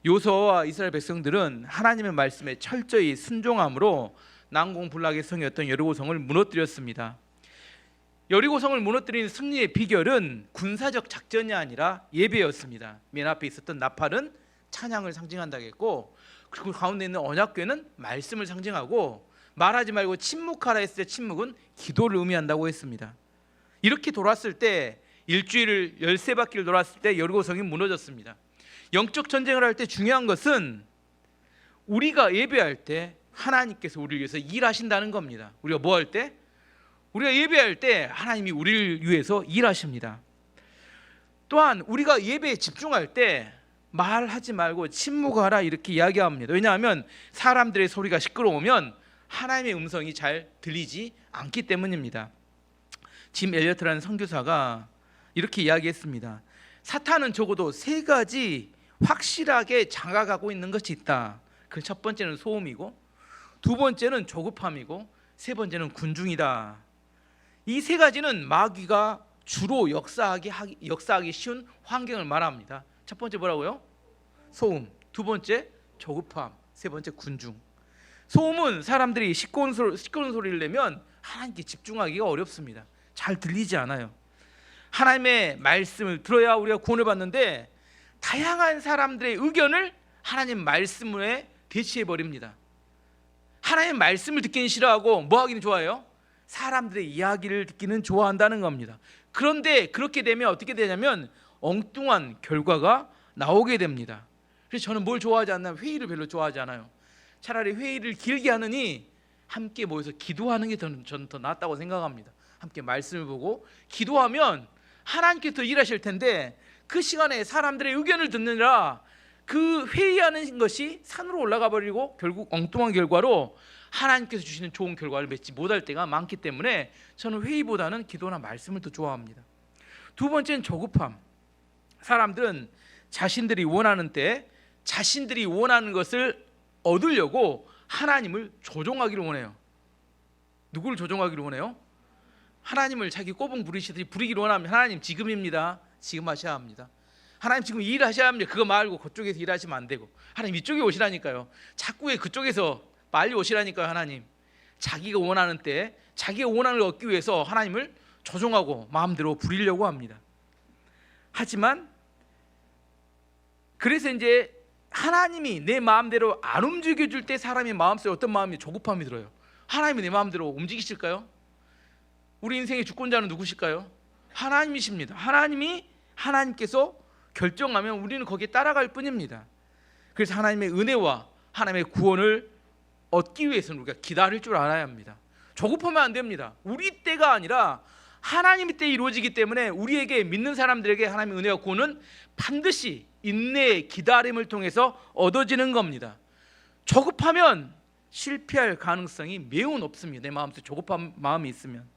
요소와 이스라엘 백성들은 하나님의 말씀에 철저히 순종함으로 난공불락의 성이었던 여리고성을 무너뜨렸습니다. 여리고성을 무너뜨린 승리의 비결은 군사적 작전이 아니라 예배였습니다. 맨 앞에 있었던 나팔은 찬양을 상징한다고 했고, 그리고 가운데 있는 언약궤는 말씀을 상징하고, 말하지 말고 침묵하라 했을 때 침묵은 기도를 의미한다고 했습니다. 이렇게 돌았을 때, 일주일을 13바퀴를 돌았을 때 여리고성이 무너졌습니다. 영적 전쟁을 할 때 중요한 것은 우리가 예배할 때 하나님께서 우리를 위해서 일하신다는 겁니다. 우리가 뭐 할 때? 우리가 예배할 때 하나님이 우리를 위해서 일하십니다. 또한 우리가 예배에 집중할 때 말하지 말고 침묵하라 이렇게 이야기합니다. 왜냐하면 사람들의 소리가 시끄러우면 하나님의 음성이 잘 들리지 않기 때문입니다. 짐 엘리어트라는 선교사가 이렇게 이야기했습니다. 사탄은 적어도 3가지 확실하게 장악하고 있는 것이 있다. 그 첫 번째는 소음이고, 두 번째는 조급함이고, 세 번째는 군중이다. 이 3가지는 마귀가 주로 역사하기 쉬운 환경을 말합니다. 첫 번째 뭐라고요? 소음. 두 번째 조급함. 세 번째 군중. 소음은 사람들이 시끄러운 소리를 내면 하나님께 집중하기가 어렵습니다. 잘 들리지 않아요. 하나님의 말씀을 들어야 우리가 구원을 받는데, 다양한 사람들의 의견을 하나님 말씀에 대치해버립니다. 하나님 말씀을 듣기는 싫어하고 뭐 하기는 좋아해요? 사람들의 이야기를 듣기는 좋아한다는 겁니다. 그런데 그렇게 되면 어떻게 되냐면 엉뚱한 결과가 나오게 됩니다. 그래서 저는 뭘 좋아하지 않나? 회의를 별로 좋아하지 않아요. 차라리 회의를 길게 하느니 함께 모여서 기도하는 게 저는 더 낫다고 생각합니다. 함께 말씀을 보고 기도하면 하나님께서 일하실 텐데, 그 시간에 사람들의 의견을 듣느라 그 회의하는 것이 산으로 올라가 버리고 결국 엉뚱한 결과로 하나님께서 주시는 좋은 결과를 맺지 못할 때가 많기 때문에 저는 회의보다는 기도나 말씀을 더 좋아합니다. 두 번째는 조급함. 사람들은 자신들이 원하는 때 자신들이 원하는 것을 얻으려고 하나님을 조종하기를 원해요. 누구를 조종하기를 원해요? 하나님을 자기 꼬붕 부리시듯이 부리기를 원하면, 하나님 지금입니다. 지금 하셔야 합니다. 하나님 지금 일하셔야 합니다. 그거 말고 그쪽에서 일하시면 안 되고, 하나님 이쪽에 오시라니까요. 자꾸 왜 그쪽에서 빨리 오시라니까요. 하나님 자기가 원하는 때 자기가 원하는 걸 얻기 위해서 하나님을 조종하고 마음대로 부리려고 합니다. 하지만 그래서 이제 하나님이 내 마음대로 안 움직여줄 때 사람의 마음속에 어떤 마음이? 조급함이 들어요. 하나님이 내 마음대로 움직이실까요? 우리 인생의 주권자는 누구실까요? 하나님이십니다. 하나님께서 결정하면 우리는 거기에 따라갈 뿐입니다. 그래서 하나님의 은혜와 하나님의 구원을 얻기 위해서는 우리가 기다릴 줄 알아야 합니다. 조급하면 안 됩니다. 우리 때가 아니라 하나님의 때 이루어지기 때문에 우리에게, 믿는 사람들에게 하나님의 은혜와 구원은 반드시 인내의 기다림을 통해서 얻어지는 겁니다. 조급하면 실패할 가능성이 매우 높습니다. 내 마음속에 조급한 마음이 있으면.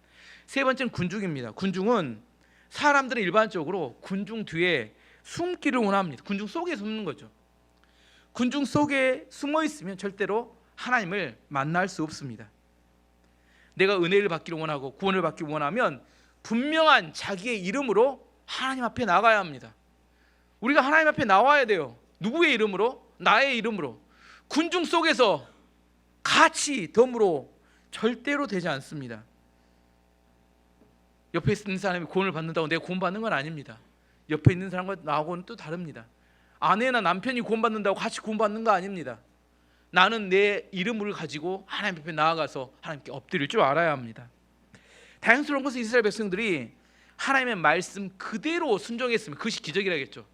세 번째는 군중입니다. 군중은 사람들은 일반적으로 군중 뒤에 숨기를 원합니다. 군중 속에 숨는 거죠. 군중 속에 숨어 있으면 절대로 하나님을 만날 수 없습니다. 내가 은혜를 받기를 원하고 구원을 받기를 원하면 분명한 자기의 이름으로 하나님 앞에 나가야 합니다. 우리가 하나님 앞에 나와야 돼요. 누구의 이름으로? 나의 이름으로. 군중 속에서 같이 덤으로 절대로 되지 않습니다. 옆에 있는 사람이 구원을 받는다고 내가 구원받는 건 아닙니다. 옆에 있는 사람과 나하고는 또 다릅니다. 아내나 남편이 구원받는다고 같이 구원받는 거 아닙니다. 나는 내 이름을 가지고 하나님 앞에 나아가서 하나님께 엎드릴 줄 알아야 합니다. 다행스러운 것은 이스라엘 백성들이 하나님의 말씀 그대로 순종했으면 그것이 기적이라겠죠.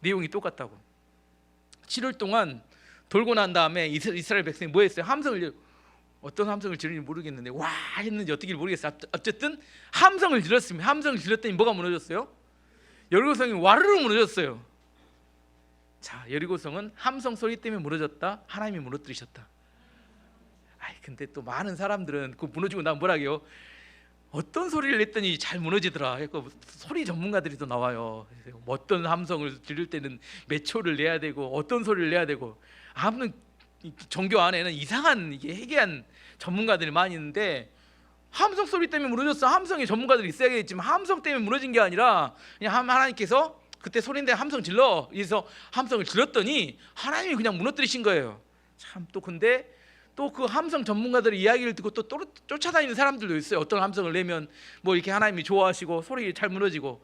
내용이 똑같다고. 7월 동안 돌고 난 다음에 이스라엘 백성이 뭐 했어요? 어떤 함성을 지르는지 모르겠는데 와 했는지 어떻게 모르겠어요. 어쨌든 함성을 질렀습니다. 함성을 질렀더니 뭐가 무너졌어요? 여리고성이 와르르 무너졌어요. 자, 여리고성은 함성 소리 때문에 무너졌다. 하나님이 무너뜨리셨다. 근데 또 많은 사람들은 그 무너지고 나면 뭐라고요? 어떤 소리를 냈더니 잘 무너지더라. 소리 전문가들이 또 나와요. 어떤 함성을 지를 때는 몇 초를 내야 되고 어떤 소리를 내야 되고. 아무튼 종교 안에는 이상한 해괴한 전문가들이 많이 있는데, 함성 소리 때문에 무너졌어. 함성의 전문가들이 있어야겠지만 함성 때문에 무너진 게 아니라 그냥 하나님께서 그때 소리인데 함성 질러. 그래서 함성을 질렀더니 하나님이 그냥 무너뜨리신 거예요. 참 또 근데 또 그 함성 전문가들의 이야기를 듣고 또 쫓아다니는 사람들도 있어요. 어떤 함성을 내면 뭐 이렇게 하나님이 좋아하시고 소리 잘 무너지고,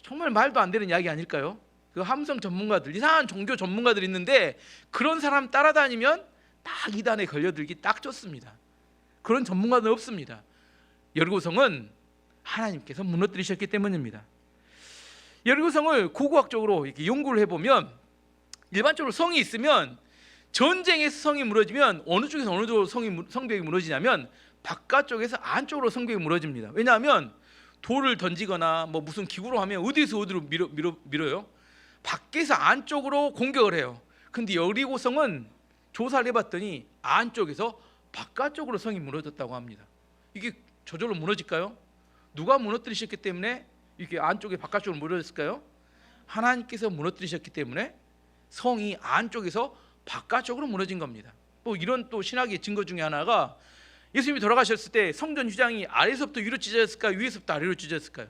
정말 말도 안 되는 이야기 아닐까요? 그 함성 전문가들, 이상한 종교 전문가들 있는데 그런 사람 따라다니면 딱 이단에 걸려들기 딱 좋습니다. 그런 전문가는 없습니다. 여리고성은 하나님께서 무너뜨리셨기 때문입니다. 여리고성을 고고학적으로 이렇게 연구를 해보면, 일반적으로 성이 있으면 전쟁에서 성이 무너지면 어느 쪽에서 어느 쪽으로 성벽이 무너지냐면 바깥쪽에서 안쪽으로 성벽이 무너집니다. 왜냐하면 돌을 던지거나 뭐 무슨 기구로 하면 어디서 어디로 밀어요? 밖에서 안쪽으로 공격을 해요. 근데 여리고성은 조사를 해봤더니 안쪽에서 바깥쪽으로 성이 무너졌다고 합니다. 이게 저절로 무너질까요? 누가 무너뜨리셨기 때문에 이렇게 안쪽에 바깥쪽으로 무너졌을까요? 하나님께서 무너뜨리셨기 때문에 성이 안쪽에서 바깥쪽으로 무너진 겁니다. 또 이런 또 신학의 증거 중에 하나가, 예수님이 돌아가셨을 때 성전 휘장이 아래서부터 위로 찢어졌을까요? 위에서부터 아래로 찢어졌을까요?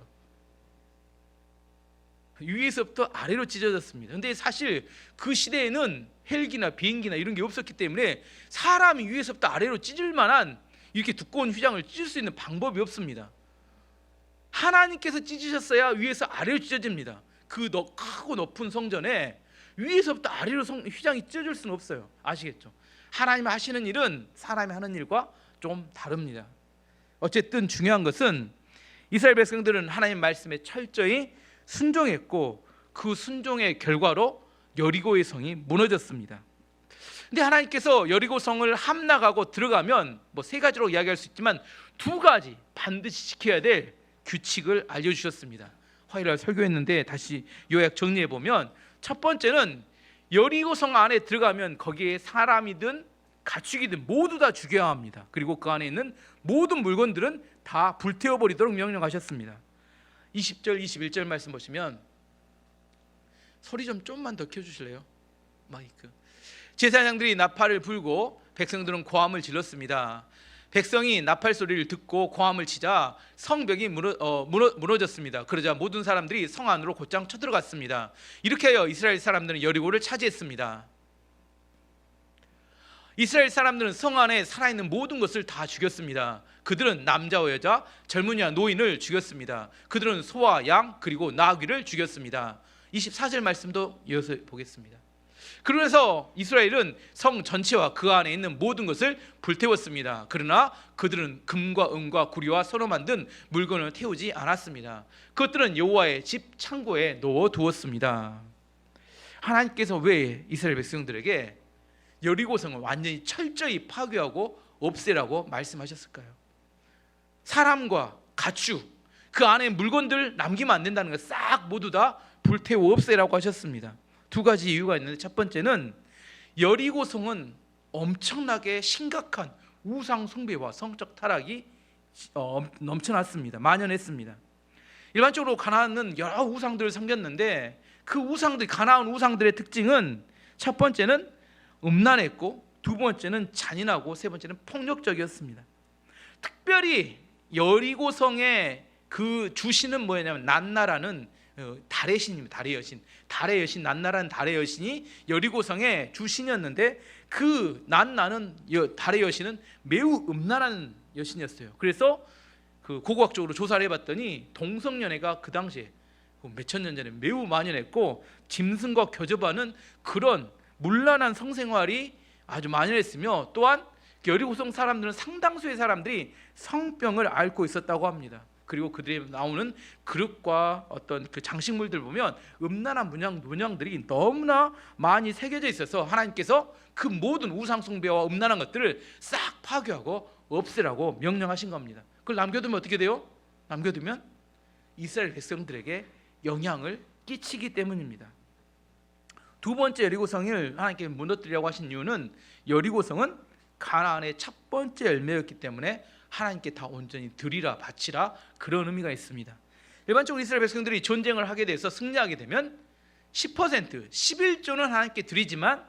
위에서부터 아래로 찢어졌습니다. 근데 사실 그 시대에는 헬기나 비행기나 이런 게 없었기 때문에 사람이 위에서부터 아래로 찢을 만한 이렇게 두꺼운 휘장을 찢을 수 있는 방법이 없습니다. 하나님께서 찢으셨어야 위에서 아래로 찢어집니다. 그 크고 높은 성전에 위에서부터 아래로 휘장이 찢어질 수는 없어요. 아시겠죠? 하나님 하시는 일은 사람이 하는 일과 좀 다릅니다. 어쨌든 중요한 것은 이스라엘 백성들은 하나님 말씀에 철저히 순종했고, 그 순종의 결과로 여리고의 성이 무너졌습니다. 근데 하나님께서 여리고 성을 함락하고 들어가면 뭐 세 가지로 이야기할 수 있지만 두 가지 반드시 지켜야 될 규칙을 알려주셨습니다. 화요일날 설교했는데 다시 요약 정리해 보면, 첫 번째는 여리고 성 안에 들어가면 거기에 사람이든 가축이든 모두 다 죽여야 합니다. 그리고 그 안에 있는 모든 물건들은 다 불태워버리도록 명령하셨습니다. 20절 21절 말씀 보시면, 소리 좀만 더 켜주실래요? 마이크. 제사장들이 나팔을 불고 백성들은 고함을 질렀습니다. 백성이 나팔 소리를 듣고 고함을 치자 성벽이 무너졌습니다. 그러자 모든 사람들이 성 안으로 곧장 쳐들어갔습니다. 이렇게 하여 이스라엘 사람들은 여리고를 차지했습니다. 이스라엘 사람들은 성 안에 살아있는 모든 것을 다 죽였습니다. 그들은 남자와 여자, 젊은이와 노인을 죽였습니다. 그들은 소와 양 그리고 나귀를 죽였습니다. 24절 말씀도 이어서 보겠습니다. 그래서 이스라엘은 성 전체와 그 안에 있는 모든 것을 불태웠습니다. 그러나 그들은 금과 은과 구리와 서로 만든 물건을 태우지 않았습니다. 그것들은 여호와의 집 창고에 넣어두었습니다. 하나님께서 왜 이스라엘 백성들에게 여리고성을 완전히 철저히 파괴하고 없애라고 말씀하셨을까요? 사람과 가축, 그 안에 물건들 남기면 안 된다는 걸 싹 모두 다 불태워 없애라고 하셨습니다. 두 가지 이유가 있는데, 첫 번째는 여리고성은 엄청나게 심각한 우상 숭배와 성적 타락이 넘쳐났습니다. 만연했습니다. 일반적으로 가나안은 여러 우상들을 섬겼는데, 그 우상들, 가나안 우상들의 특징은 첫 번째는 음란했고, 두 번째는 잔인하고, 세 번째는 폭력적이었습니다. 특별히 여리고성의 그 주신은 뭐냐면 난나라는 달의 신입니다. 달의 여신. 달의 여신 난나라는 달의 여신이 여리고성의 주신이었는데, 그 난나는 달의 여신은 매우 음란한 여신이었어요. 그래서 그 고고학적으로 조사를 해봤더니 동성연애가 그 당시에 몇천 년 전에 매우 만연했고, 짐승과 교접하는 그런 문란한 성생활이 아주 만연했으며, 또한 여리고성 사람들은 상당수의 사람들이 성병을 앓고 있었다고 합니다. 그리고 그들이 나오는 그릇과 어떤 그 장식물들 보면 음란한 문양들이 너무나 많이 새겨져 있어서 하나님께서 그 모든 우상 숭배와 음란한 것들을 싹 파괴하고 없애라고 명령하신 겁니다. 그걸 남겨두면 어떻게 돼요? 남겨두면 이스라엘 백성들에게 영향을 끼치기 때문입니다. 두 번째 여리고성을 하나님께서 무너뜨리려고 하신 이유는, 여리고성은 가나안의 첫 번째 열매였기 때문에 하나님께 다 온전히 드리라, 바치라, 그런 의미가 있습니다. 일반적으로 이스라엘 백성들이 전쟁을 하게 돼서 승리하게 되면 10%, 11조는 하나님께 드리지만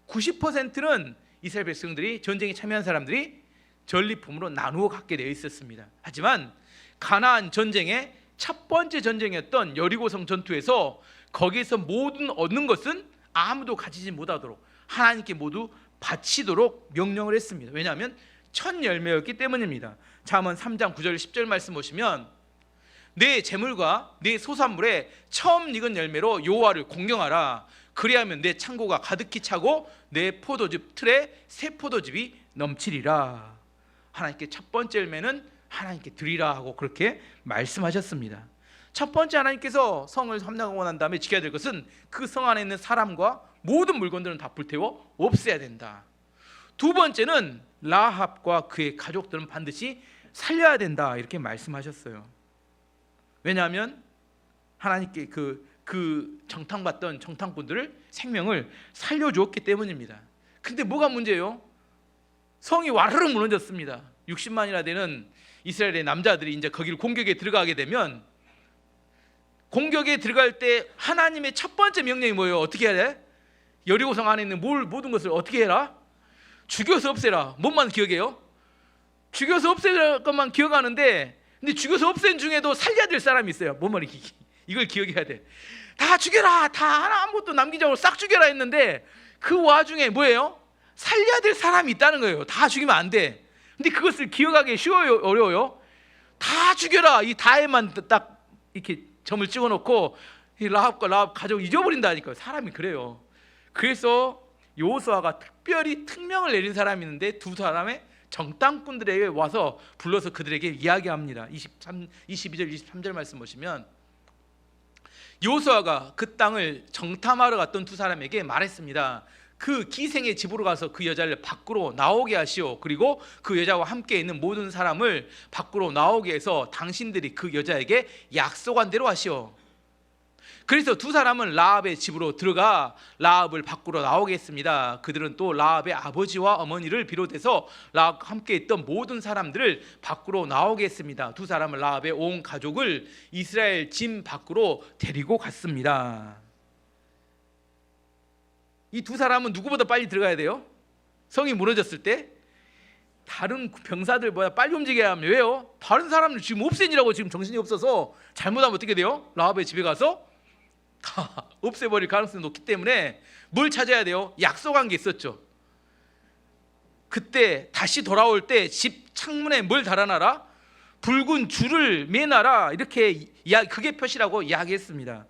90%는 이스라엘 백성들이, 전쟁에 참여한 사람들이 전리품으로 나누어 갖게 되어 있었습니다. 하지만 가나안 전쟁의 첫 번째 전쟁이었던 여리고성 전투에서 거기에서 모든 얻는 것은 아무도 가지지 못하도록 하나님께 모두 바치도록 명령을 했습니다. 왜냐하면 첫 열매였기 때문입니다. 잠언 3장 9절 10절 말씀 보시면 내 재물과 내 소산물에 처음 익은 열매로 여호와를 공경하라. 그리하면 내 창고가 가득히 차고 내 포도즙 틀에 새 포도즙이 넘치리라. 하나님께 첫 번째 열매는 하나님께 드리라 하고 그렇게 말씀하셨습니다. 첫 번째, 하나님께서 성을 함락하고 난 다음에 지켜야 될 것은 그 성 안에 있는 사람과 모든 물건들은 다 불태워 없애야 된다. 두 번째는 라합과 그의 가족들은 반드시 살려야 된다, 이렇게 말씀하셨어요. 왜냐하면 하나님께 그 정탐받던 정탐꾼들을 생명을 살려주었기 때문입니다. 근데 뭐가 문제예요? 성이 와르르 무너졌습니다. 60만이나 되는 이스라엘의 남자들이 이제 거기를 공격에 들어가게 되면, 공격에 들어갈 때 하나님의 첫 번째 명령이 뭐예요? 어떻게 해야 돼? 여리고성 안에 있는 모든 것을 어떻게 해라? 죽여서 없애라. 뭔만 기억해요? 죽여서 없앨 것만 기억하는데, 근데 죽여서 없앤 중에도 살려야 될 사람이 있어요. 뭔 이걸 기억해야 돼. 다 죽여라, 다 하나 아무것도 남기지 않고 싹 죽여라 했는데 그 와중에 뭐예요? 살려야 될 사람이 있다는 거예요. 다 죽이면 안 돼. 근데 그것을 기억하기 쉬워요, 어려워요? 다 죽여라, 이 다에만 딱 이렇게 점을 찍어놓고 이 라합 가족 잊어버린다니까요. 사람이 그래요. 그래서 여호수아가 특별히 특명을 내린 사람이 있는데 두 사람의 정탐꾼들에게 와서 불러서 그들에게 이야기합니다. 22절 23절 말씀 보시면 여호수아가 그 땅을 정탐하러 갔던 두 사람에게 말했습니다. 그 기생의 집으로 가서 그 여자를 밖으로 나오게 하시오. 그리고 그 여자와 함께 있는 모든 사람을 밖으로 나오게 해서 당신들이 그 여자에게 약속한 대로 하시오. 그래서 두 사람은 라합의 집으로 들어가 라합을 밖으로 나오게 했습니다. 그들은 또 라합의 아버지와 어머니를 비롯해서 라합과 함께 있던 모든 사람들을 밖으로 나오게 했습니다. 두 사람은 라합의 온 가족을 이스라엘 진 밖으로 데리고 갔습니다. 이 두 사람은 누구보다 빨리 들어가야 돼요. 성이 무너졌을 때 다른 병사들보다 빨리 움직여야 합니다. 왜요? 다른 사람들 지금 없애니라고 지금 정신이 없어서 잘못하면 어떻게 돼요? 라합의 집에 가서 다 없애버릴 가능성이 높기 때문에 뭘 찾아야 돼요? 약속한 게 있었죠. 그때 다시 돌아올 때 집 창문에 뭘 달아놔라? 붉은 줄을 매놔라. 이렇게 그게 표시라고 이야기했습니다.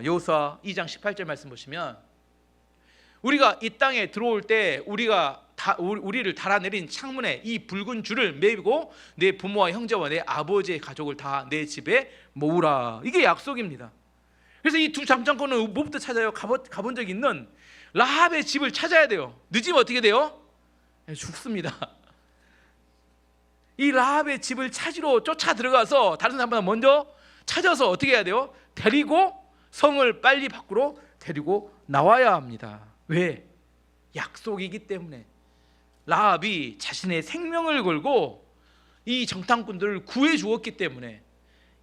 여호수아 2장 18절 말씀 보시면 우리가 이 땅에 들어올 때 우리를 달아내린 창문에 이 붉은 줄을 매고 내 부모와 형제와 내 아버지의 가족을 다 내 집에 모으라. 이게 약속입니다. 그래서 이 두 장정권은 뭐부터 찾아요? 가본 적 있는 라합의 집을 찾아야 돼요. 늦으면 어떻게 돼요? 죽습니다. 이 라합의 집을 찾으러 쫓아 들어가서 다른 사람보다 먼저 찾아서 어떻게 해야 돼요? 데리고 성을 빨리 밖으로 데리고 나와야 합니다. 왜? 약속이기 때문에. 라합이 자신의 생명을 걸고 이 정탐꾼들을 구해 주었기 때문에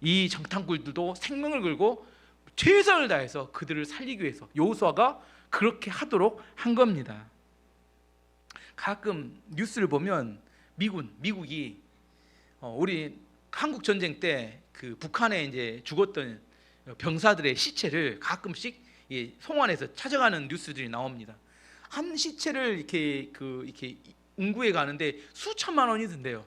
이 정탐꾼들도 생명을 걸고 최선을 다해서 그들을 살리기 위해서 여호수아가 그렇게 하도록 한 겁니다. 가끔 뉴스를 보면 미국이 우리 한국 전쟁 때 그 북한에 이제 죽었던 병사들의 시체를 가끔씩 송환해서 찾아가는 뉴스들이 나옵니다. 한 시체를 이렇게 운구해 가는데 수천만 원이 든대요.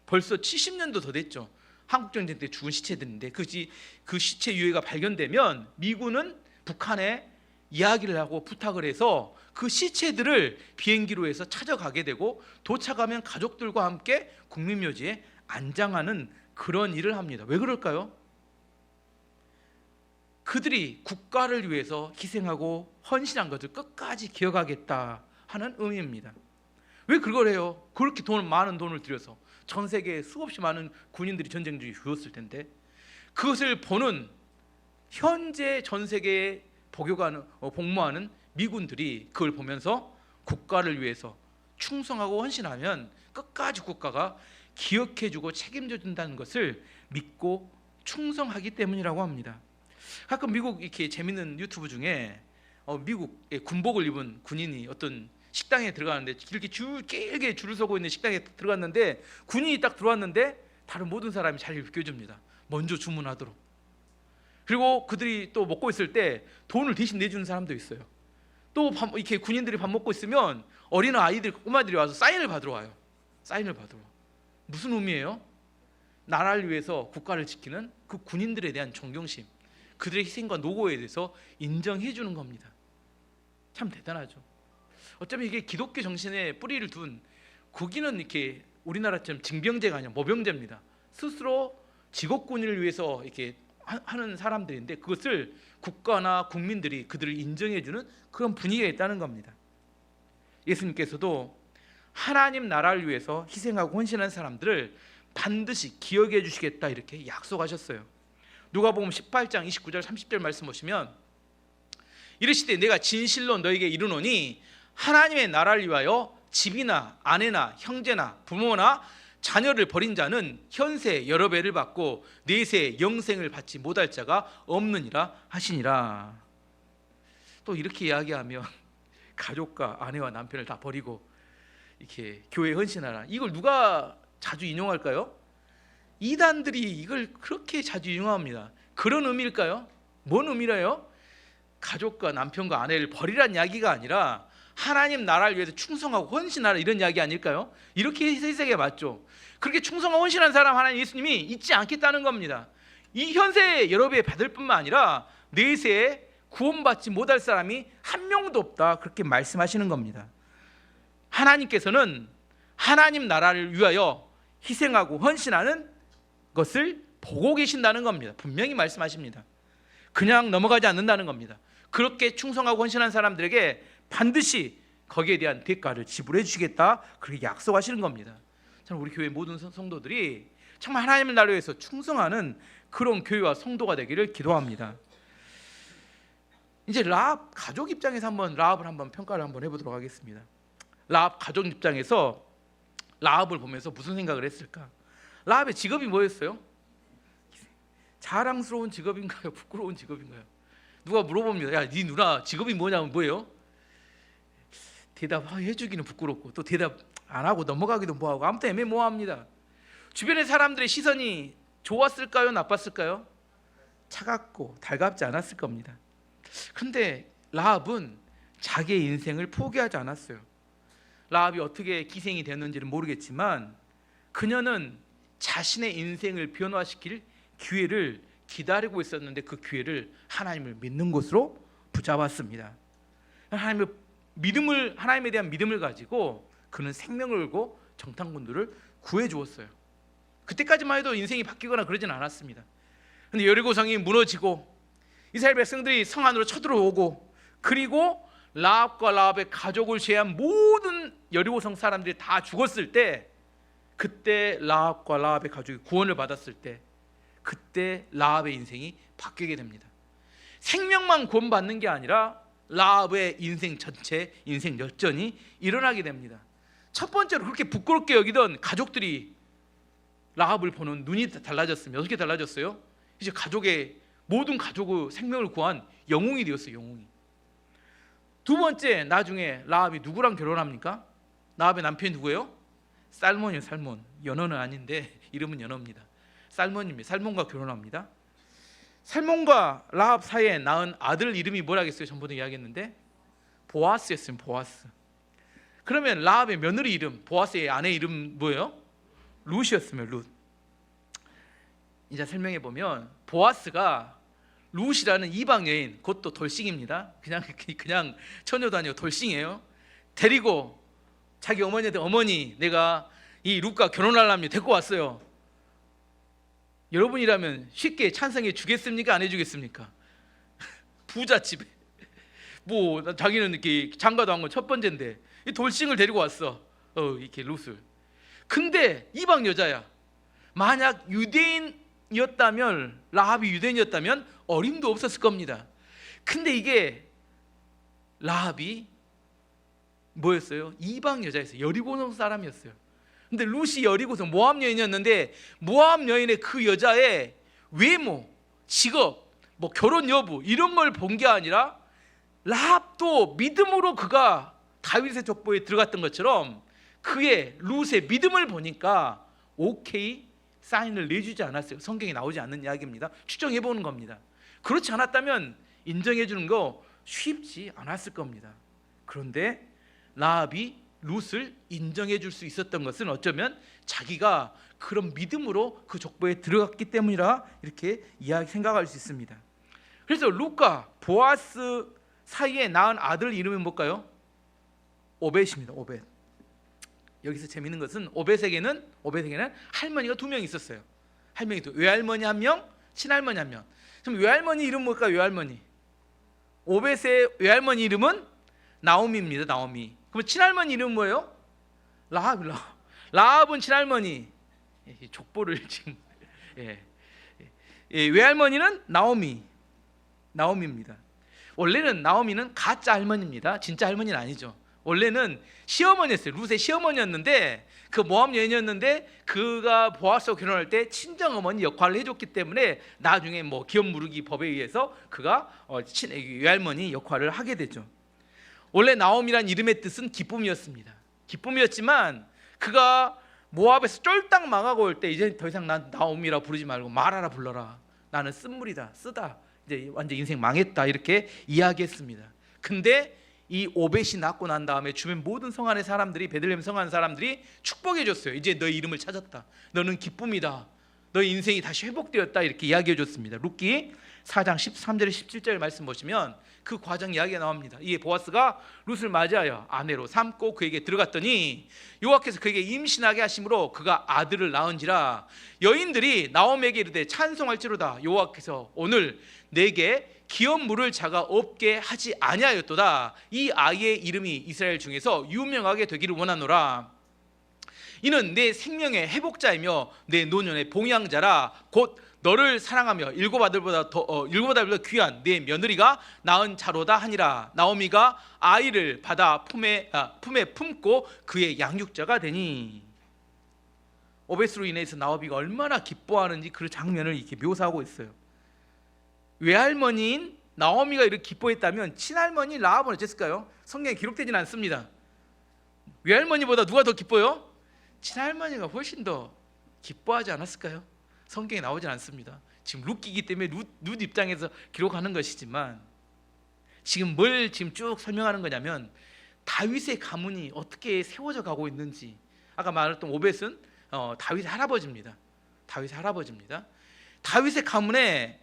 벌써 70년도 더 됐죠. 한국전쟁 때 죽은 시체들인데 그 시체 유해가 발견되면 미군은 북한에 이야기를 하고 부탁을 해서 그 시체들을 비행기로 해서 찾아가게 되고 도착하면 가족들과 함께 국민묘지에 안장하는 그런 일을 합니다. 왜 그럴까요? 그들이 국가를 위해서 희생하고 헌신한 것을 끝까지 기억하겠다 하는 의미입니다. 왜 그걸 해요? 그렇게 많은 돈을 들여서 전 세계에 수없이 많은 군인들이 전쟁 중에 죽었을 텐데 그것을 보는 현재 전 세계에 복무하는 미군들이 그걸 보면서 국가를 위해서 충성하고 헌신하면 끝까지 국가가 기억해주고 책임져준다는 것을 믿고 충성하기 때문이라고 합니다. 가끔 미국 이렇게 재밌는 유튜브 중에 미국의 군복을 입은 군인이 어떤 식당에 들어가는데 이렇게 길게 줄을 서고 있는 식당에 들어갔는데 군인이 딱 들어왔는데 다른 모든 사람이 자리를 비켜줍니다. 먼저 주문하도록. 그리고 그들이 또 먹고 있을 때 돈을 대신 내주는 사람도 있어요. 또 이렇게 군인들이 밥 먹고 있으면 어린 아이들, 꼬마들이 와서 사인을 받으러 와요. 사인을 받으러. 무슨 의미예요? 나라를 위해서 국가를 지키는 그 군인들에 대한 존경심, 그들의 희생과 노고에 대해서 인정해 주는 겁니다. 참 대단하죠. 어쩌면 이게 기독교 정신에 뿌리를 둔, 거기는 이렇게 우리나라처럼 징병제가 아니라 모병제입니다. 스스로 직업군을 위해서 이렇게 하는 사람들인데, 그것을 국가나 국민들이 그들을 인정해주는 그런 분위기가 있다는 겁니다. 예수님께서도 하나님 나라를 위해서 희생하고 헌신한 사람들을 반드시 기억해 주시겠다 이렇게 약속하셨어요. 누가복음 18장 29절 30절 말씀 보시면, 이르시되 내가 진실로 너에게 이르노니 하나님의 나라를 위하여 집이나 아내나 형제나 부모나 자녀를 버린 자는 현세 여러 배를 받고 내세 영생을 받지 못할 자가 없느니라 하시니라. 또 이렇게 이야기하면 가족과 아내와 남편을 다 버리고 이렇게 교회에 헌신하라, 이걸 누가 자주 인용할까요? 이단들이 이걸 그렇게 자주 인용합니다. 그런 의미일까요? 뭔 의미라요? 가족과 남편과 아내를 버리란 이야기가 아니라 하나님 나라를 위해서 충성하고 헌신하라, 이런 이야기 아닐까요? 이렇게 해석이 맞죠. 그렇게 충성하고 헌신한 사람 하나님 예수님이 잊지 않겠다는 겁니다. 이 현세 여러 배 받을 뿐만 아니라 내세에 구원받지 못할 사람이 한 명도 없다, 그렇게 말씀하시는 겁니다. 하나님께서는 하나님 나라를 위하여 희생하고 헌신하는 것을 보고 계신다는 겁니다. 분명히 말씀하십니다. 그냥 넘어가지 않는다는 겁니다. 그렇게 충성하고 헌신한 사람들에게 반드시 거기에 대한 대가를 지불해 주시겠다, 그렇게 약속하시는 겁니다. 저는 우리 교회 모든 성도들이 정말 하나님의 나라를 위해서 충성하는 그런 교회와 성도가 되기를 기도합니다. 이제 라합 가족 입장에서 라합을 평가를 해보도록 하겠습니다. 라합 가족 입장에서 라합을 보면서 무슨 생각을 했을까? 라합의 직업이 뭐였어요? 자랑스러운 직업인가요? 부끄러운 직업인가요? 누가 물어봅니다. 야, 네 누나 직업이 뭐냐면 뭐예요? 대답해 주기는 부끄럽고 또 대답 안 하고 넘어가기도 뭐하고 아무튼 애매모호합니다. 주변의 사람들의 시선이 좋았을까요? 나빴을까요? 차갑고 달갑지 않았을 겁니다. 그런데 라합은 자기의 인생을 포기하지 않았어요. 라합이 어떻게 기생이 됐는지는 모르겠지만 그녀는 자신의 인생을 변화시킬 기회를 기다리고 있었는데 그 기회를 하나님을 믿는 것으로 붙잡았습니다. 하나님에 대한 믿음을 가지고 그는 생명을 걸고 정탐꾼들을 구해 주었어요. 그때까지만 해도 인생이 바뀌거나 그러진 않았습니다. 그런데 여리고성이 무너지고 이스라엘 백성들이 성 안으로 쳐들어오고, 그리고 라합과 라합의 가족을 제외한 모든 여리고성 사람들이 다 죽었을 때, 그때 라합과 라합의 가족이 구원을 받았을 때, 그때 라합의 인생이 바뀌게 됩니다. 생명만 구원받는 게 아니라 라합의 인생 전체, 인생 역전이 일어나게 됩니다. 첫 번째로 그렇게 부끄럽게 여기던 가족들이 라합을 보는 눈이 달라졌습니다. 어떻게 달라졌어요? 이제 모든 가족의 생명을 구한 영웅이 되었어요. 영웅이. 두 번째, 나중에 라합이 누구랑 결혼합니까? 라합의 남편이 누구예요? 살몬이에요. 살몬. 연어는 아닌데 이름은 연어입니다. 살몬입니다. 살몬과 결혼합니다. 살몬과 라합 사이에 낳은 아들 이름이 뭐라겠어요? 전번에 이야기했는데 보아스였습니다. 보아스. 그러면 라합의 며느리 이름, 보아스의 아내 이름 뭐예요? 룻이었으면 룻. 이제 설명해 보면 보아스가 룻이라는 이방 여인, 그것도 돌싱입니다. 그냥 처녀도 아니고 돌싱이에요. 데리고 자기 어머니한테, 어머니 내가 이 룻과 결혼하려면 데리고 왔어요. 여러분이라면 쉽게 찬성해 주겠습니까? 안 해주겠습니까? 부잣집에 자기는 이렇게 장가도 한 건 첫 번째인데 이 돌싱을 데리고 왔어. 이렇게 룻을. 근데 이방 여자야. 만약 유대인이었다면, 라합이 유대인이었다면 어림도 없었을 겁니다. 근데 이게 라합이 뭐였어요? 이방 여자였어요. 여리고성 사람이었어요. 근데 룻이 여리고성 모압 여인이었는데, 모압 여인의 그 여자의 외모, 직업, 결혼 여부 이런 걸 본 게 아니라 라합도 믿음으로 그가 다윗의 족보에 들어갔던 것처럼 그의 룻의 믿음을 보니까 오케이 사인을 내주지 않았어요. 성경에 나오지 않는 이야기입니다. 추정해 보는 겁니다. 그렇지 않았다면 인정해 주는 거 쉽지 않았을 겁니다. 그런데 라합이 룻을 인정해 줄 수 있었던 것은 어쩌면 자기가 그런 믿음으로 그 족보에 들어갔기 때문이라 이렇게 생각할 수 있습니다. 그래서 룻과 보아스 사이에 낳은 아들 이름은 뭘까요? 오벳입니다. 오벳. 여기서 재미있는 것은 오벳에게는 할머니가 2명 있었어요. 할머니 외할머니 1명, 친할머니 1명. 그럼 외할머니 이름 뭘까요? 외할머니. 오벳의 외할머니 이름은 나오미입니다. 나오미. 그럼 친할머니 이름은 뭐예요? 라합. 라합은 친할머니. 족보를 지금 외할머니는 나오미입니다. 원래는 나오미는 가짜 할머니입니다. 진짜 할머니는 아니죠. 원래는 시어머니였어요. 룻의 시어머니였는데 그 모함 여인이었는데 그가 보아스와 결혼할 때 친정 어머니 역할을 해줬기 때문에 나중에 뭐 기업 무르기 법에 의해서 그가 외할머니 역할을 하게 되죠. 원래 나오미란 이름의 뜻은 기쁨이었습니다. 기쁨이었지만 그가 모압에서 쫄딱 망하고 올 때 이제 더 이상 난 나오미라 부르지 말고 마라라 불러라. 나는 쓴물이다, 쓰다. 이제 완전 인생 망했다 이렇게 이야기했습니다. 근데 이 오벳이 낳고 난 다음에 주변 모든 성 안의 사람들이 베들레헴 성 안의 사람들이 축복해 줬어요. 이제 너의 이름을 찾았다. 너는 기쁨이다. 너의 인생이 다시 회복되었다. 이렇게 이야기해 줬습니다. 룻기 4장 13절에 17절 말씀 보시면 그 과정 이야기가 나옵니다. 이에 보아스가 룻을 맞이하여 아내로 삼고 그에게 들어갔더니 여호와께서 그에게 임신하게 하심으로 그가 아들을 낳은지라. 여인들이 나오미에게 이르되 찬송할지로다. 여호와께서 오늘 내게 기업 물을 자가 없게 하지 아니하였도다. 이 아이의 이름이 이스라엘 중에서 유명하게 되기를 원하노라. 이는 내 생명의 회복자이며 내 노년의 봉양자라. 곧 너를 사랑하며 일곱 아들보다 귀한 내 며느리가 낳은 자로다 하니라. 나오미가 아이를 받아 품에 품고 그의 양육자가 되니. 오벳으로 인해서 나오미가 얼마나 기뻐하는지 그 장면을 이렇게 묘사하고 있어요. 외할머니인 나오미가 이렇게 기뻐했다면 친할머니 라합은 어땠을까요? 성경에 기록되지는 않습니다. 외할머니보다 누가 더 기뻐요? 친할머니가 훨씬 더 기뻐하지 않았을까요? 성경에 나오지 않습니다. 지금 룻기이기 때문에 룻 입장에서 기록하는 것이지만 지금 뭘 지금 쭉 설명하는 거냐면 다윗의 가문이 어떻게 세워져 가고 있는지. 아까 말했던 오벳은 다윗의 할아버지입니다. 다윗의 가문에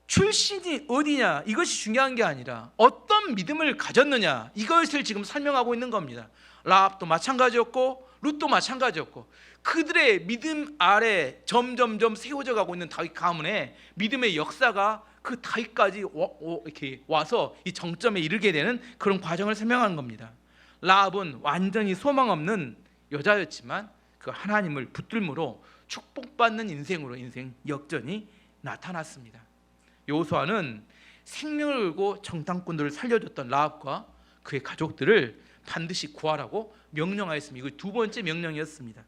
출신이 어디냐 이것이 중요한 게 아니라 어떤 믿음을 가졌느냐 이것을 지금 설명하고 있는 겁니다. 라합도 마찬가지였고 룻도 마찬가지였고 그들의 믿음 아래 점점점 세워져 가고 있는 다윗 가문의 믿음의 역사가 그 다윗까지 이렇게 와서 이 정점에 이르게 되는 그런 과정을 설명하는 겁니다. 라합은 완전히 소망 없는 여자였지만 그 하나님을 붙들므로 축복받는 인생 역전이 나타났습니다. 여호수아는 생명을 걸고 정탐꾼들을 살려줬던 라합과 그의 가족들을 반드시 구하라고 명령하였습니다. 이거 2번째 명령이었습니다.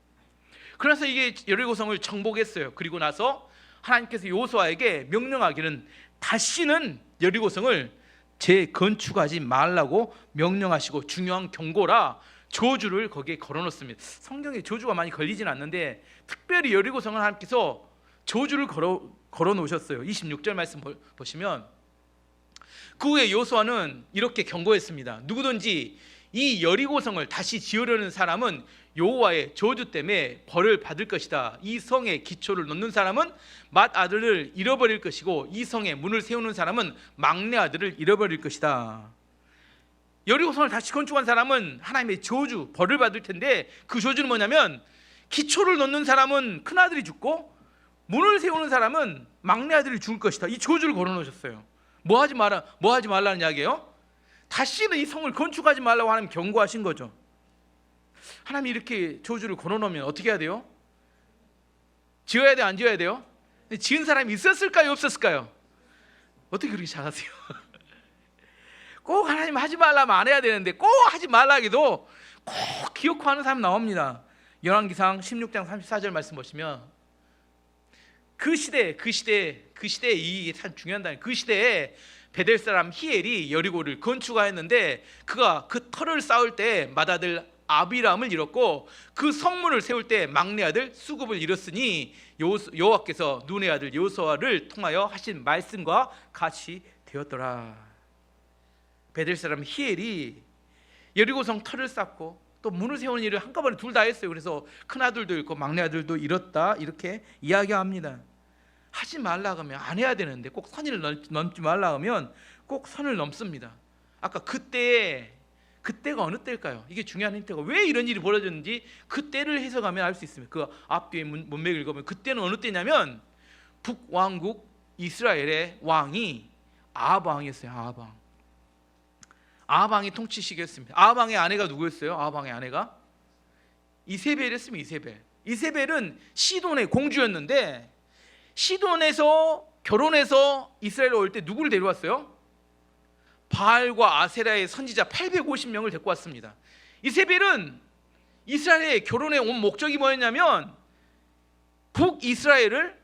그래서 이게 여리고성을 정복했어요. 그리고 나서 하나님께서 여호수아에게 명령하기는 다시는 여리고성을 재건축하지 말라고 명령하시고 중요한 경고라 저주를 거기에 걸어놓습니다. 성경에 저주가 많이 걸리진 않는데 특별히 여리고성을 하나님께서 저주를 걸어 놓으셨어요. 26절 말씀 보시면 그 후에 여호수아는 이렇게 경고했습니다. 누구든지 이 여리고성을 다시 지으려는 사람은 여호와의 저주 때문에 벌을 받을 것이다. 이 성에 기초를 놓는 사람은 맏아들을 잃어버릴 것이고 이 성에 문을 세우는 사람은 막내 아들을 잃어버릴 것이다. 여리고성을 다시 건축한 사람은 하나님의 저주, 벌을 받을 텐데 그 저주는 뭐냐면 기초를 놓는 사람은 큰아들이 죽고 문을 세우는 사람은 막내 아들이 죽을 것이다. 이 저주를 걸어놓으셨어요. 뭐 하지 말라는 이야기예요? 다시는 이 성을 건축하지 말라고 하나님 경고하신 거죠. 하나님이 이렇게 저주를 걸어놓으면 어떻게 해야 돼요? 지어야 돼요? 안 지어야 돼요? 지은 사람이 있었을까요? 없었을까요? 어떻게 그렇게 잘하세요? 꼭 하나님 하지 말라면 안 해야 되는데 꼭 하지 말라기도 꼭 기억하고 하는 사람 나옵니다. 열왕기상 16장 34절 말씀 보시면 그 시대에 이게 참 중요한 그 시대에 베델 사람 히엘이 여리고를 건축하였는데 그가 그 터를 쌓을 때 맏아들 아비람을 잃었고 그 성문을 세울 때 막내 아들 수굽을 잃었으니 여호와께서 눈의 아들 여호수아를 통하여 하신 말씀과 같이 되었더라. 베델 사람 히엘이 여리고성 터를 쌓고 또 문을 세우는 일을 한꺼번에 둘 다 했어요. 그래서 큰 아들도 잃고 막내 아들도 잃었다 이렇게 이야기합니다. 하지 말라 하면 안 해야 되는데 꼭 선을 넘지 말라 하면 꼭 선을 넘습니다. 아까 그때가 어느 때일까요? 이게 중요한 힌트가 왜 이런 일이 벌어졌는지 그 때를 해석하면 알 수 있습니다. 그 앞뒤에 문맥을 읽으면 그때는 어느 때냐면 북왕국 이스라엘의 왕이 아합 왕이었어요. 아합 왕이 통치 시기였습니다. 아합 왕의 아내가 누구였어요? 아합 왕의 아내가 이세벨이었습니다. 이세벨은 시돈의 공주였는데 시돈에서 결혼해서 이스라엘에 올 때 누구를 데려왔어요? 바알과 아세라의 선지자 850명을 데리고 왔습니다. 이세벨은 이스라엘에 결혼해 온 목적이 뭐였냐면 북이스라엘을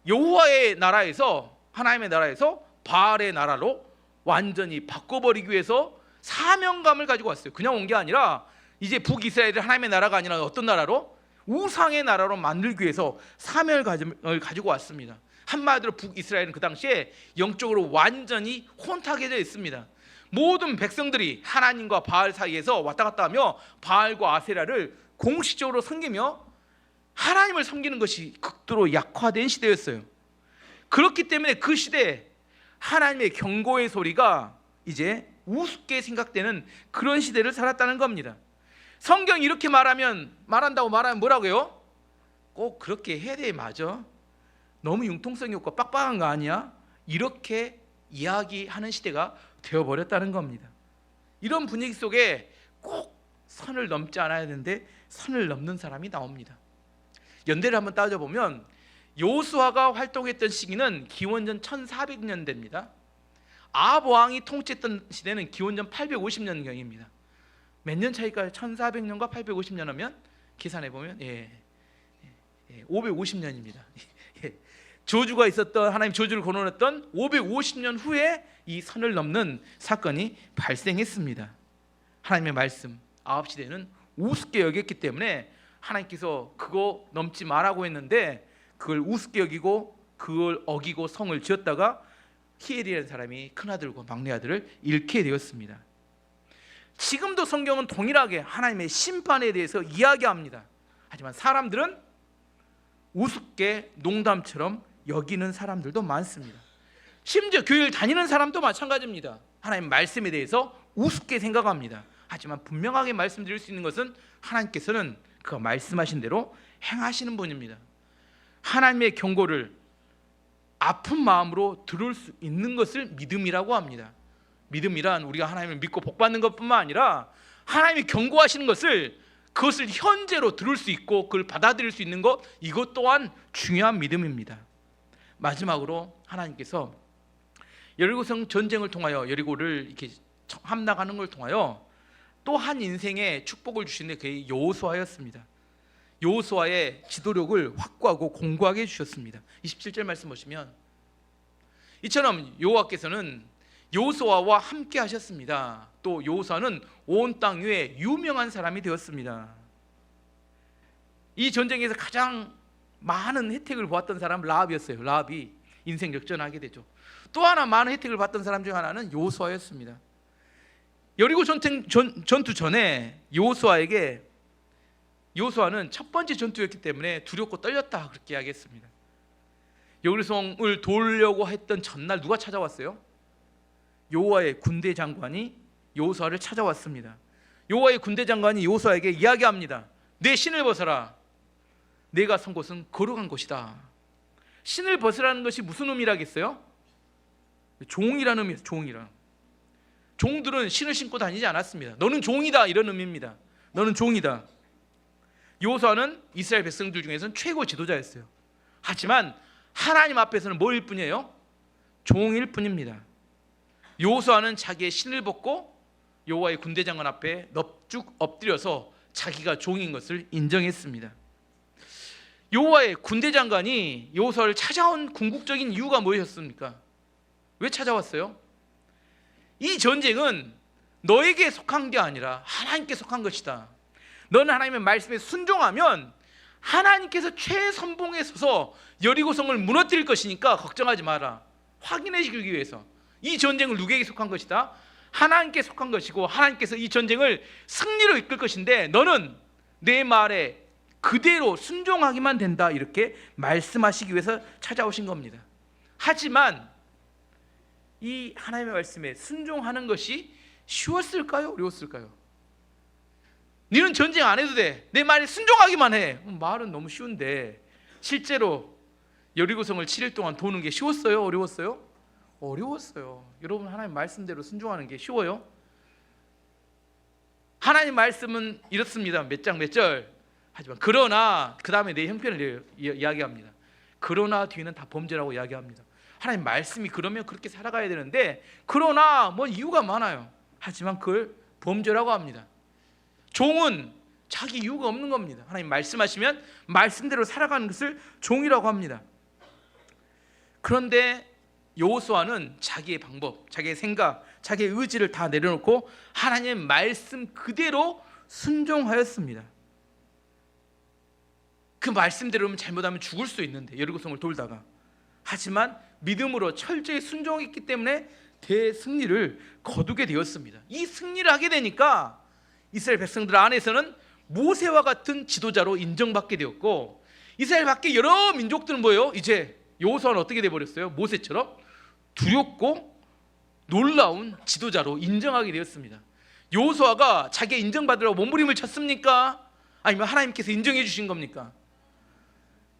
여호와의 나라에서 하나님의 나라에서 바알의 나라로 완전히 바꿔버리기 위해서 사명감을 가지고 왔어요. 그냥 온 게 아니라 이제 북이스라엘이 하나님의 나라가 아니라 어떤 나라로? 우상의 나라로 만들기 위해서 사명을 가지고 왔습니다. 한마디로 북이스라엘은 그 당시에 영적으로 완전히 혼탁해져 있습니다. 모든 백성들이 하나님과 바알 사이에서 왔다 갔다 하며 바알과 아세라를 공식적으로 섬기며 하나님을 섬기는 것이 극도로 약화된 시대였어요. 그렇기 때문에 그 시대에 하나님의 경고의 소리가 이제 우습게 생각되는 그런 시대를 살았다는 겁니다. 성경이 이렇게 말한다고 말하면 뭐라고요? 꼭 그렇게 해야 돼. 맞아. 너무 융통성이 없고 빡빡한 거 아니야? 이렇게 이야기하는 시대가 되어버렸다는 겁니다. 이런 분위기 속에 꼭 선을 넘지 않아야 되는데 선을 넘는 사람이 나옵니다. 연대를 한번 따져보면 여호수아가 활동했던 시기는 기원전 1400년대입니다. 아합 왕이 통치했던 시대는 기원전 850년경입니다. 몇 년 차일까요? 1400년과 850년 하면 계산해보면 550년입니다. 저주가 있었던 하나님 저주를 거론했던 550년 후에 이 선을 넘는 사건이 발생했습니다. 하나님의 말씀 아합 시대는 우습게 여겼기 때문에 하나님께서 그거 넘지 말라고 했는데 그걸 우습게 여기고 그걸 어기고 성을 지었다가 히엘이라는 사람이 큰아들과 막내아들을 잃게 되었습니다. 지금도 성경은 동일하게 하나님의 심판에 대해서 이야기합니다. 하지만 사람들은 우습게 농담처럼 여기는 사람들도 많습니다. 심지어 교회를 다니는 사람도 마찬가지입니다. 하나님 말씀에 대해서 우습게 생각합니다. 하지만 분명하게 말씀드릴 수 있는 것은 하나님께서는 그 말씀하신 대로 행하시는 분입니다. 하나님의 경고를 아픈 마음으로 들을 수 있는 것을 믿음이라고 합니다. 믿음이란 우리가 하나님을 믿고 복받는 것뿐만 아니라 하나님이 경고하시는 것을 그것을 현재로 들을 수 있고 그걸 받아들일 수 있는 것, 이것 또한 중요한 믿음입니다. 마지막으로 하나님께서 여리고성 전쟁을 통하여 여리고를 이렇게 함락하는 걸 통하여 또 한 인생의 축복을 주시는데 그게 여호수아였습니다. 여호수아의 지도력을 확고하고 공고하게 해주셨습니다. 27절 말씀 보시면 이처럼 여호와께서는 여호수아와 함께 하셨습니다. 또 여호수아는 온 땅 위에 유명한 사람이 되었습니다. 이 전쟁에서 가장 많은 혜택을 보았던 사람은 라합이었어요. 라합이 인생 역전하게 되죠. 또 하나 많은 혜택을 받던 사람 중 하나는 여호수아였습니다. 여리고 전투 전에 여호수아는 첫 번째 전투였기 때문에 두렵고 떨렸다 그렇게 이야기했습니다. 여리고성을 돌려고 했던 전날 누가 찾아왔어요? 여호와의 군대 장관이 여호수아를 찾아왔습니다. 여호와의 군대 장관이 여호수아에게 이야기합니다. 내 신을 벗어라. 내가 선 곳은 거룩한 곳이다. 신을 벗으라는 것이 무슨 의미라겠어요? 종이라는 의미예요. 종들은 신을 신고 다니지 않았습니다. 너는 종이다 이런 의미입니다. 너는 종이다. 여호수아는 이스라엘 백성들 중에서는 최고 지도자였어요. 하지만 하나님 앞에서는 뭐일 뿐이에요? 종일 뿐입니다. 여호수아는 자기의 신을 벗고 여호와의 군대 장관 앞에 넙죽 엎드려서 자기가 종인 것을 인정했습니다. 여호와의 군대 장관이 여호수아를 찾아온 궁극적인 이유가 무엇이었습니까? 왜 찾아왔어요? 이 전쟁은 너에게 속한 게 아니라 하나님께 속한 것이다. 너는 하나님의 말씀에 순종하면 하나님께서 최선봉에 서서 여리고성을 무너뜨릴 것이니까 걱정하지 마라. 확인해 주기 위해서. 이 전쟁은 누구에게 속한 것이다? 하나님께 속한 것이고 하나님께서 이 전쟁을 승리로 이끌 것인데 너는 내 말에 그대로 순종하기만 된다. 이렇게 말씀하시기 위해서 찾아오신 겁니다. 하지만 이 하나님의 말씀에 순종하는 것이 쉬웠을까요? 어려웠을까요? 너는 전쟁 안 해도 돼. 내 말에 순종하기만 해. 말은 너무 쉬운데 실제로 여리고성을 7일 동안 도는 게 쉬웠어요? 어려웠어요? 어려웠어요. 여러분, 하나님 말씀대로 순종하는 게 쉬워요? 하나님 말씀은 이렇습니다. 몇 장 몇 절. 하지만 그러나 그 다음에 내 형편을 이야기합니다. 그러나 뒤는 다 범죄라고 이야기합니다. 하나님 말씀이 그러면 그렇게 살아가야 되는데 그러나 뭐 이유가 많아요. 하지만 그걸 범죄라고 합니다. 종은 자기 이유가 없는 겁니다. 하나님 말씀하시면 말씀대로 살아가는 것을 종이라고 합니다. 그런데 여호수아는 자기의 방법, 자기의 생각, 자기의 의지를 다 내려놓고 하나님의 말씀 그대로 순종하였습니다. 그 말씀대로면 잘못하면 죽을 수 있는데 여리고성을 돌다가, 하지만 믿음으로 철저히 순종했기 때문에 대승리를 거두게 되었습니다. 이 승리를 하게 되니까 이스라엘 백성들 안에서는 모세와 같은 지도자로 인정받게 되었고, 이스라엘 밖에 여러 민족들은 뭐예요? 이제 여호수아는 어떻게 돼버렸어요? 모세처럼 두렵고 놀라운 지도자로 인정하게 되었습니다. 여호수아가 자기가 인정받으려고 몸부림을 쳤습니까? 아니면 하나님께서 인정해 주신 겁니까?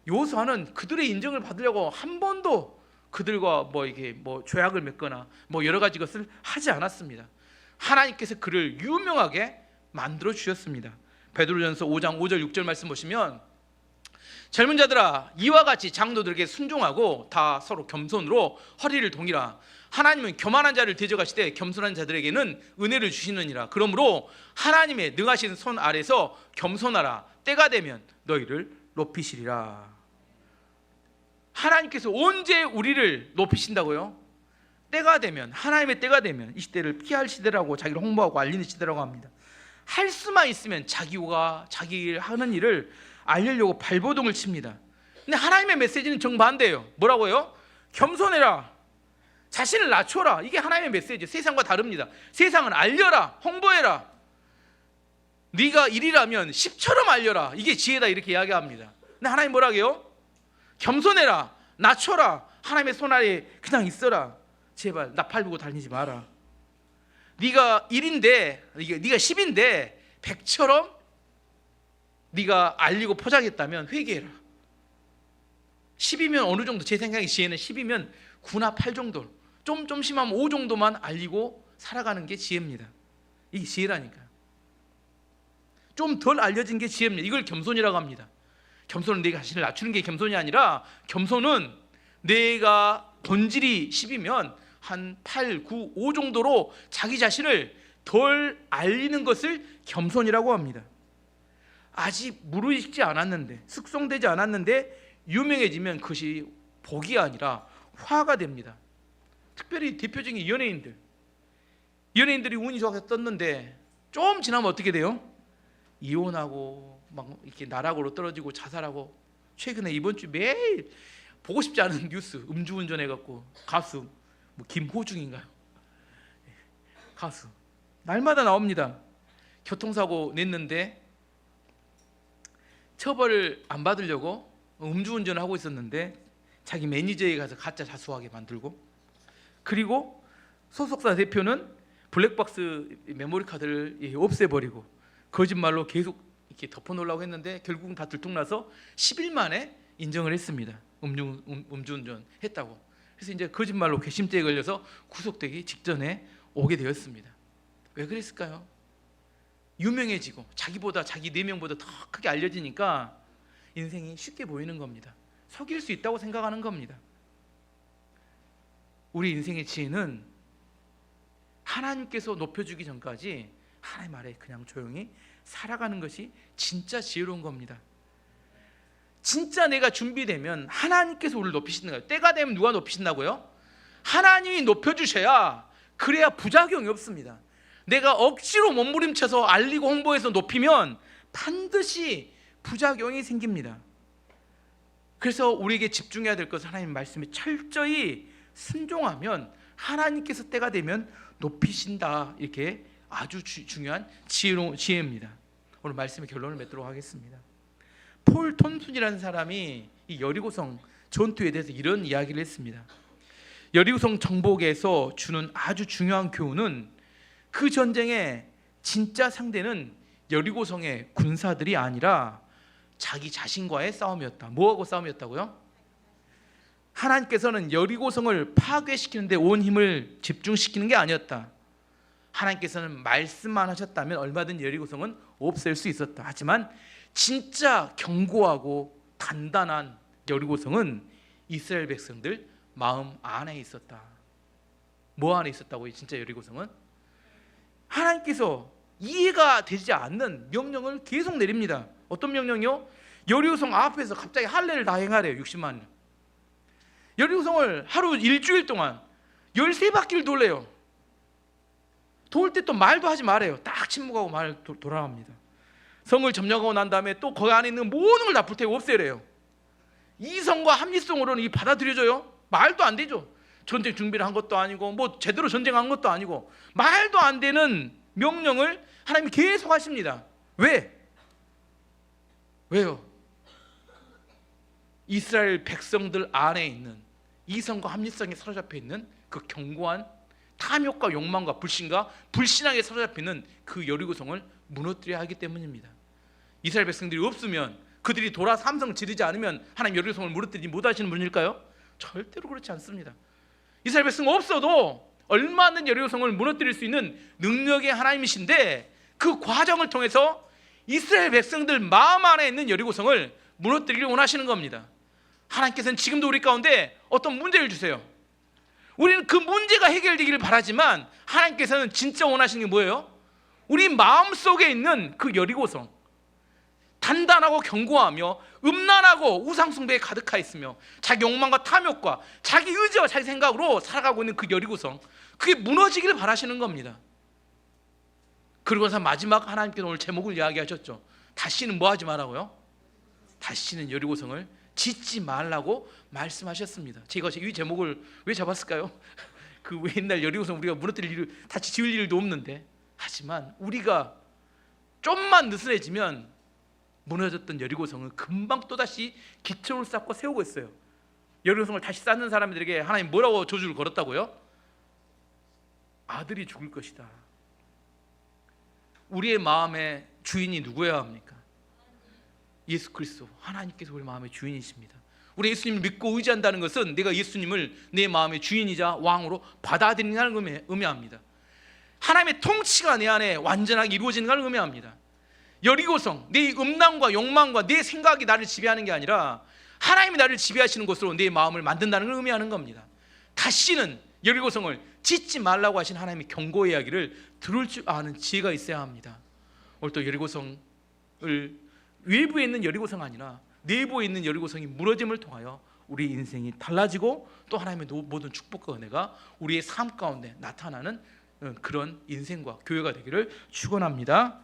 여호수아는 그들의 인정을 받으려고 한 번도 그들과 이게 조약을 맺거나 여러 가지 것을 하지 않았습니다. 하나님께서 그를 유명하게 만들어 주셨습니다. 베드로전서 5장 5절 6절 말씀 보시면, 젊은 자들아 이와 같이 장로들에게 순종하고 다 서로 겸손으로 허리를 동이라. 하나님은 교만한 자를 대적하시되 겸손한 자들에게는 은혜를 주시느니라. 그러므로 하나님의 능하신 손 아래서 겸손하라. 때가 되면 너희를 높이시리라. 하나님께서 언제 우리를 높이신다고요? 때가 되면, 하나님의 때가 되면. 이 시대를 피할 시대라고 자기를 홍보하고 알리는 시대라고 합니다. 할 수만 있으면 자기가 자기 하는 일을 알리려고 발버둥을 칩니다. 근데 하나님의 메시지는 정반대예요. 뭐라고요? 겸손해라, 자신을 낮춰라. 이게 하나님의 메시지. 세상과 다릅니다. 세상은 알려라, 홍보해라. 네가 1이라면 10처럼 알려라. 이게 지혜다, 이렇게 이야기합니다. 근데 하나님 뭐라고 해요? 겸손해라, 낮춰라, 하나님의 손 아래 그냥 있어라. 제발 나팔 불고 다니지 마라. 네가 1인데, 네가 10인데 100처럼 네가 알리고 포장했다면 회개해라. 10이면 어느 정도, 제 생각에 지혜는 10이면 9나 8 정도, 좀 심하면 5 정도만 알리고 살아가는 게 지혜입니다. 이게 지혜라니까요. 좀 덜 알려진 게 지혜입니다. 이걸 겸손이라고 합니다. 겸손은 내가 자신을 낮추는 게 겸손이 아니라, 겸손은 내가 본질이 10이면 한 8, 9, 5 정도로 자기 자신을 덜 알리는 것을 겸손이라고 합니다. 아직 무르익지 않았는데, 숙성되지 않았는데 유명해지면 그것이 복이 아니라 화가 됩니다. 특별히 대표적인 연예인들이 운이 좋아서 떴는데 좀 지나면 어떻게 돼요? 이혼하고 막 이렇게 나락으로 떨어지고 자살하고. 최근에 이번 주 매일 보고 싶지 않은 뉴스, 음주운전해갖고 가수 김호중인가요? 가수 날마다 나옵니다. 교통사고 냈는데 처벌을 안 받으려고 음주운전을 하고 있었는데 자기 매니저에 가서 가짜 자수하게 만들고, 그리고 소속사 대표는 블랙박스 메모리 카드를 없애버리고 거짓말로 계속 이렇게 덮어놓으려고 했는데 결국은 다 들통나서 10일 만에 인정을 했습니다. 음주운전 했다고. 그래서 이제 거짓말로 괘씸죄에 걸려서 구속되기 직전에 오게 되었습니다. 왜 그랬을까요? 유명해지고 자기보다, 자기 4명보다 더 크게 알려지니까 인생이 쉽게 보이는 겁니다. 속일 수 있다고 생각하는 겁니다. 우리 인생의 지혜는 하나님께서 높여주기 전까지 하나님 아래 그냥 조용히 살아가는 것이 진짜 지혜로운 겁니다. 진짜 내가 준비되면 하나님께서 우리를 높이시는 거예요. 때가 되면 누가 높이신다고요? 하나님이 높여주셔야, 그래야 부작용이 없습니다. 내가 억지로 몸부림쳐서 알리고 홍보해서 높이면 반드시 부작용이 생깁니다. 그래서 우리에게 집중해야 될 것은 하나님 말씀에 철저히 순종하면 하나님께서 때가 되면 높이신다. 이렇게 아주 중요한 지혜입니다. 오늘 말씀의 결론을 맺도록 하겠습니다. 폴 톰슨이라는 사람이 이 여리고성 전투에 대해서 이런 이야기를 했습니다. 여리고성 정복에서 주는 아주 중요한 교훈은 그 전쟁의 진짜 상대는 여리고성의 군사들이 아니라 자기 자신과의 싸움이었다. 뭐하고 싸움이었다고요? 하나님께서는 여리고성을 파괴시키는 데 온 힘을 집중시키는 게 아니었다. 하나님께서는 말씀만 하셨다면 얼마든 여리고성은 없앨 수 있었다. 하지만 진짜 견고하고 단단한 여리고성은 이스라엘 백성들 마음 안에 있었다. 뭐 안에 있었다고요? 진짜 여리고성은 하나님께서 이해가 되지 않는 명령을 계속 내립니다. 어떤 명령이요? 여리고성 앞에서 갑자기 할례를 다 행하래요. 60만 년. 여리고성을 하루 일주일 동안 13바퀴를 돌래요. 돌 때 또 말도 하지 말아요. 딱 침묵하고 말 돌아갑니다. 성을 점령하고 난 다음에 또 거기 안에 있는 모든 걸 다 불태우고 없애래요. 이성과 합리성으로는 이 받아들여져요? 말도 안 되죠. 전쟁 준비를 한 것도 아니고 뭐 제대로 전쟁한 것도 아니고 말도 안 되는 명령을 하나님이 계속 하십니다. 왜요? 이스라엘 백성들 안에 있는 이성과 합리성에 사로잡혀 있는 그 견고한 탐욕과 욕망과 불신앙에 사로잡혀 있는 그 여리고성을 무너뜨려야 하기 때문입니다. 이스라엘 백성들이 없으면, 그들이 돌아 삼성 지르지 않으면 하나님 여리고성을 무너뜨리지 못하시는 분일까요? 절대로 그렇지 않습니다. 이스라엘 백성 없어도 얼마든 여리고성을 무너뜨릴 수 있는 능력의 하나님이신데 그 과정을 통해서 이스라엘 백성들 마음 안에 있는 여리고성을 무너뜨리길 원하시는 겁니다. 하나님께서는 지금도 우리 가운데 어떤 문제를 주세요. 우리는 그 문제가 해결되기를 바라지만 하나님께서는 진짜 원하시는 게 뭐예요? 우리 마음속에 있는 그 여리고성, 단단하고 견고하며 음란하고 우상숭배에 가득하 있으며 자기 욕망과 탐욕과 자기 의지와 자기 생각으로 살아가고 있는 그 여리고성, 그게 무너지기를 바라시는 겁니다. 그러고서 마지막 하나님께서 오늘 제목을 이야기하셨죠. 다시는 뭐 하지 말라고요? 다시는 여리고성을 짓지 말라고 말씀하셨습니다. 제가 이 제목을 왜 잡았을까요? 그 옛날 여리고성 우리가 무너뜨릴 일을, 다시 지을 일도 없는데, 하지만 우리가 좀만 느슨해지면 무너졌던 여리고성은 금방 또다시 기초를 쌓고 세우고 있어요. 여리고성을 다시 쌓는 사람들에게 하나님 뭐라고 저주를 걸었다고요? 아들이 죽을 것이다. 우리의 마음의 주인이 누구여야 합니까? 예수 그리스도, 하나님께서 우리 마음의 주인이십니다. 우리 예수님을 믿고 의지한다는 것은 내가 예수님을 내 마음의 주인이자 왕으로 받아들인다는 걸 의미합니다. 하나님의 통치가 내 안에 완전하게 이루어지는 걸 의미합니다. 여리고성, 내 음란과 욕망과 내 생각이 나를 지배하는 게 아니라 하나님이 나를 지배하시는 것으로 내 마음을 만든다는 걸 의미하는 겁니다. 다시는 여리고성을 짓지 말라고 하신 하나님의 경고 이야기를 들을 줄 아는 지혜가 있어야 합니다. 오늘 또 여리고성을, 외부에 있는 여리고성 아니라 내부에 있는 여리고성이 무너짐을 통하여 우리 인생이 달라지고 또 하나님의 모든 축복과 은혜가 우리의 삶 가운데 나타나는 그런 인생과 교회가 되기를 축원합니다.